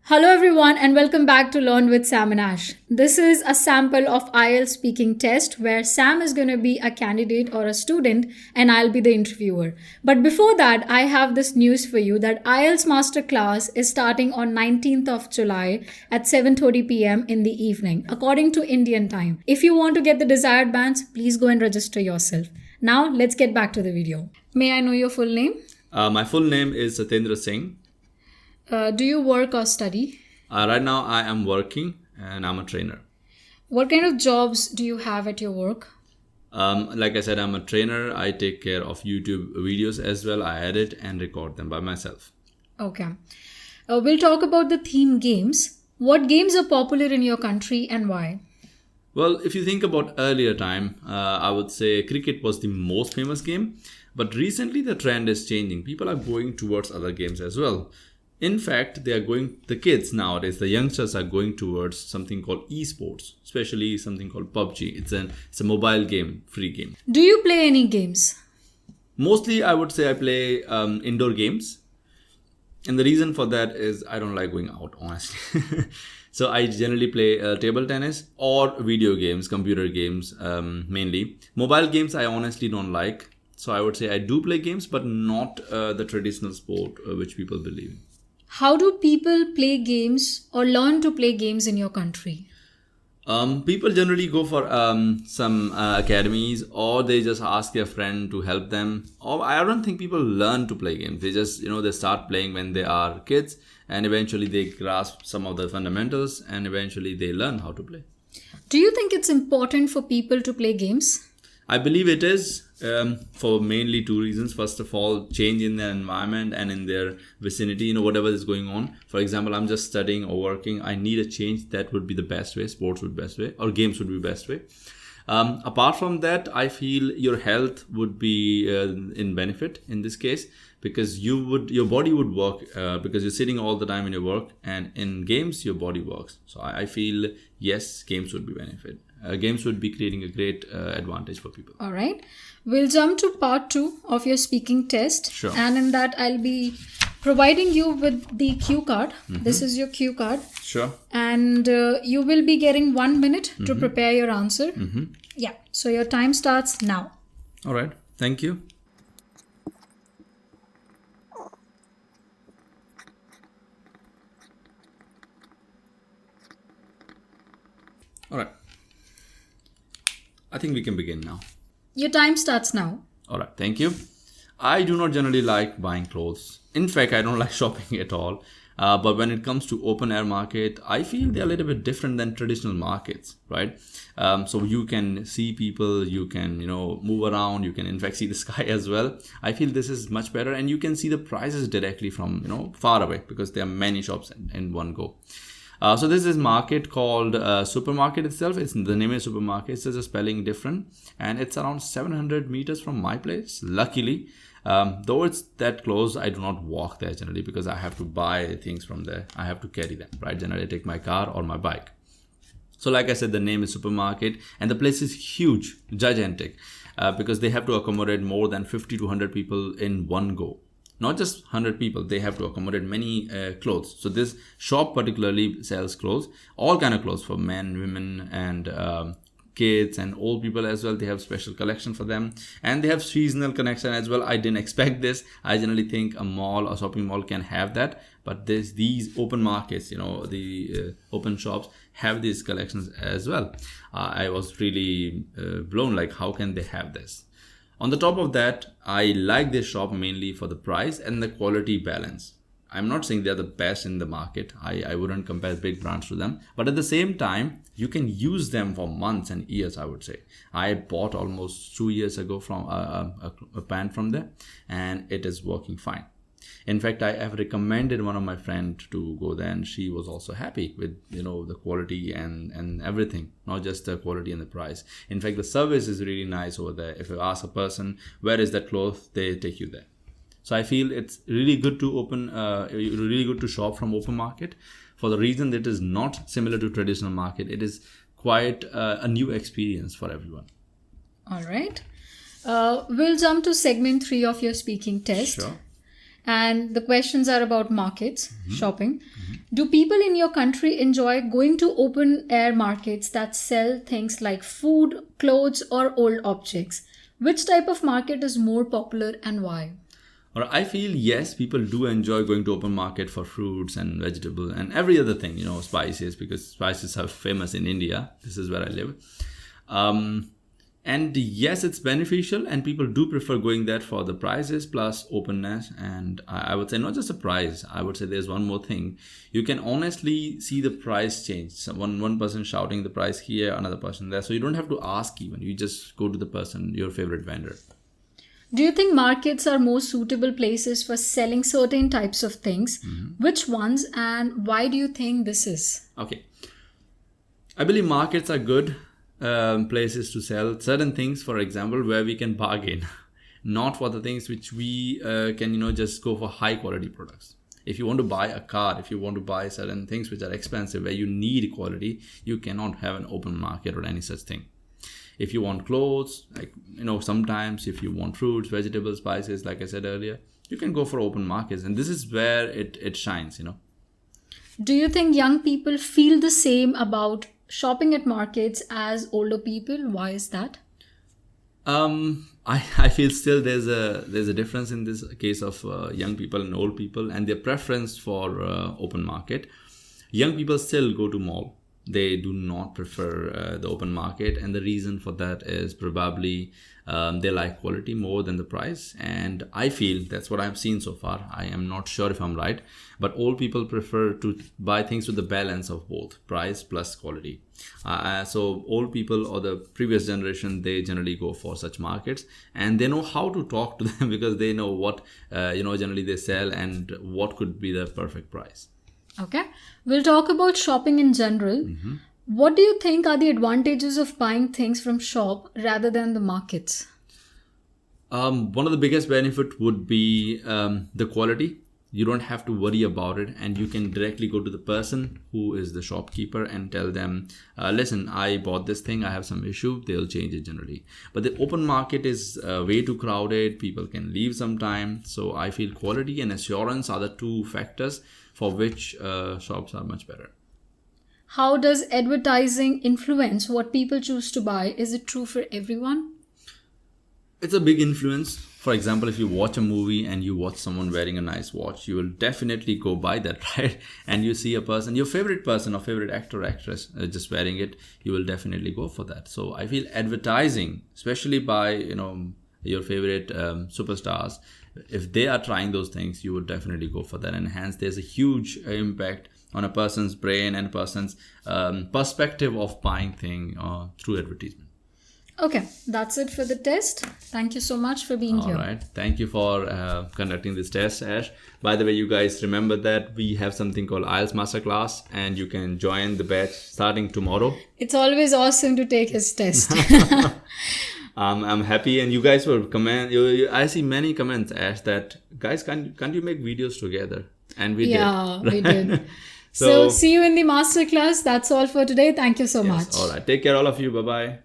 Hello, everyone, and welcome back to Learn with Sam and Ash. This is a sample of IELTS speaking test where Sam is going to be a candidate or a student and I'll be the interviewer. But before that, I have this news for you that IELTS Masterclass is starting on 19th of July at 7:30 p.m. in the evening, according to Indian time. If you want to get the desired bands, please go and register yourself. Now, let's get back to the video. May I know your full name? My full name is Satendra Singh. Do you work or study? Right now, I am working and I'm a trainer. What kind of jobs do you have at your work? Like I said, I'm a trainer. I take care of YouTube videos as well. I edit and record them by myself. Okay. We'll talk about the theme games. What games are popular in your country and why? Well, if you think about earlier time, I would say cricket was the most famous game. But recently, the trend is changing. People are going towards other games as well. In fact, the kids nowadays, the youngsters are going towards something called esports, especially something called PUBG. It's a mobile game, free game. Do you play any games? Mostly, I would say I play indoor games. And the reason for that is I don't like going out, honestly. So I generally play table tennis or video games, computer games mainly. Mobile games I honestly don't like. So I would say I do play games, but not the traditional sport which people believe in. How do people play games or learn to play games in your country? People generally go for some academies, or they just ask their friend to help them. Or I don't think people learn to play games. They just, they start playing when they are kids, and eventually they grasp some of the fundamentals, and eventually they learn how to play. Do you think it's important for people to play games? I believe it is for mainly two reasons. First of all, change in their environment and in their vicinity, whatever is going on. For example, I'm just studying or working. I need a change. That would be the best way. Sports would be best way, or games would be best way. Apart from that, I feel your health would be in benefit in this case, because your body would work because you're sitting all the time in your work, and in games your body works. So I feel yes, games would be benefit. Games would be creating a great advantage for people. All right. We'll jump to part 2 of your speaking test. Sure. And in that, I'll be providing you with the cue card. Mm-hmm. This is your cue card. Sure. And you will be getting 1 minute to prepare your answer. Mm-hmm. Yeah. So your time starts now. All right. Thank you. All right. I think we can begin now. Your time starts now. All right. Thank you. I do not generally like buying clothes. In fact, I don't like shopping at all. But when it comes to open air market, I feel they're a little bit different than traditional markets, right? So you can see people, you can, move around, you can in fact see the sky as well. I feel this is much better, and you can see the prices directly from, far away, because there are many shops in one go. So this is market called supermarket itself. The name is supermarket. It's just a spelling different, and it's around 700 meters from my place. Luckily, though it's that close, I do not walk there generally, because I have to buy things from there. I have to carry them, right? Generally, I take my car or my bike. So like I said, the name is supermarket, and the place is huge, gigantic, because they have to accommodate more than 50 to 100 people in one go. Not just 100 people, they have to accommodate many clothes. So this shop particularly sells clothes, all kind of clothes for men, women, and kids and old people as well. They have special collection for them, and they have seasonal connection as well. I didn't expect this. I generally think a shopping mall can have that, but these open markets, the open shops have these collections as well. I was really blown, like how can they have this? On the top of that, I like this shop mainly for the price and the quality balance. I'm not saying they're the best in the market. I wouldn't compare big brands to them. But at the same time, you can use them for months and years, I would say. I bought almost 2 years ago from a pant from there, and it is working fine. In fact, I have recommended one of my friends to go there, and she was also happy with the quality and everything, not just the quality and the price. In fact, the service is really nice over there. If you ask a person where is that cloth, they take you there. So I feel it's really good to shop from open market, for the reason that it is not similar to traditional market. It is quite a new experience for everyone. All right. We'll jump to segment 3 of your speaking test. Sure. And the questions are about markets, shopping. Do people in your country enjoy going to open air markets that sell things like food, clothes, or old objects? Which type of market is more popular and why? Or I feel yes, people do enjoy going to open market for fruits and vegetable and every other thing, spices, because spices are famous in India. This is where I live. And yes, it's beneficial and people do prefer going there for the prices plus openness. And I would say not just a price, I would say there's one more thing. You can honestly see the price change. So one person shouting the price here, another person there. So you don't have to ask even. You just go to the person, your favorite vendor. Do you think markets are more suitable places for selling certain types of things? Which ones and why do you think this is? Okay. I believe markets are good places to sell certain things, for example, where we can bargain, not for the things which we can, just go for high quality products. If you want to buy a car, if you want to buy certain things which are expensive, where you need quality, you cannot have an open market or any such thing. If you want clothes, sometimes if you want fruits, vegetables, spices, like I said earlier, you can go for open markets. And this is where it shines, Do you think young people feel the same about shopping at markets as older people? Why is that? I feel still there's a difference in this case of young people and old people and their preference for open market. Young people still go to mall. They do not prefer the open market, and the reason for that is probably they like quality more than the price. And I feel that's what I've seen so far. I am not sure if I'm right, but old people prefer to buy things with the balance of both price plus quality. So old people or the previous generation, they generally go for such markets, and they know how to talk to them because they know what generally they sell and what could be the perfect price. Okay, we'll talk about shopping in general. What do you think are the advantages of buying things from shop rather than the markets? One of the biggest benefit would be the quality. You don't have to worry about it, and you can directly go to the person who is the shopkeeper and tell them, listen, I bought this thing, I have some issue. They'll change it generally. But the open market is way too crowded. People can leave sometime. So I feel quality and assurance are the two factors for which shops are much better. How does advertising influence what people choose to buy? Is it true for everyone? It's a big influence. For example, if you watch a movie and you watch someone wearing a nice watch, you will definitely go buy that, right? And you see a person, your favorite person or favorite actor or actress just wearing it, you will definitely go for that. So I feel advertising, especially by, your favorite superstars, if they are trying those things, you would definitely go for that. And hence, there's a huge impact on a person's brain and a person's perspective of buying thing through advertisement. Okay, that's it for the test. Thank you so much for being here. All right. Thank you for conducting this test, Ash. By the way, you guys remember that we have something called IELTS Masterclass, and you can join the batch starting tomorrow. It's always awesome to take his test. I'm happy, and you guys will comment. I see many comments, Ash, that guys, can't you make videos together? And we did. Yeah, we did. So see you in the masterclass. That's all for today. Thank you so much. All right. Take care, all of you. Bye-bye.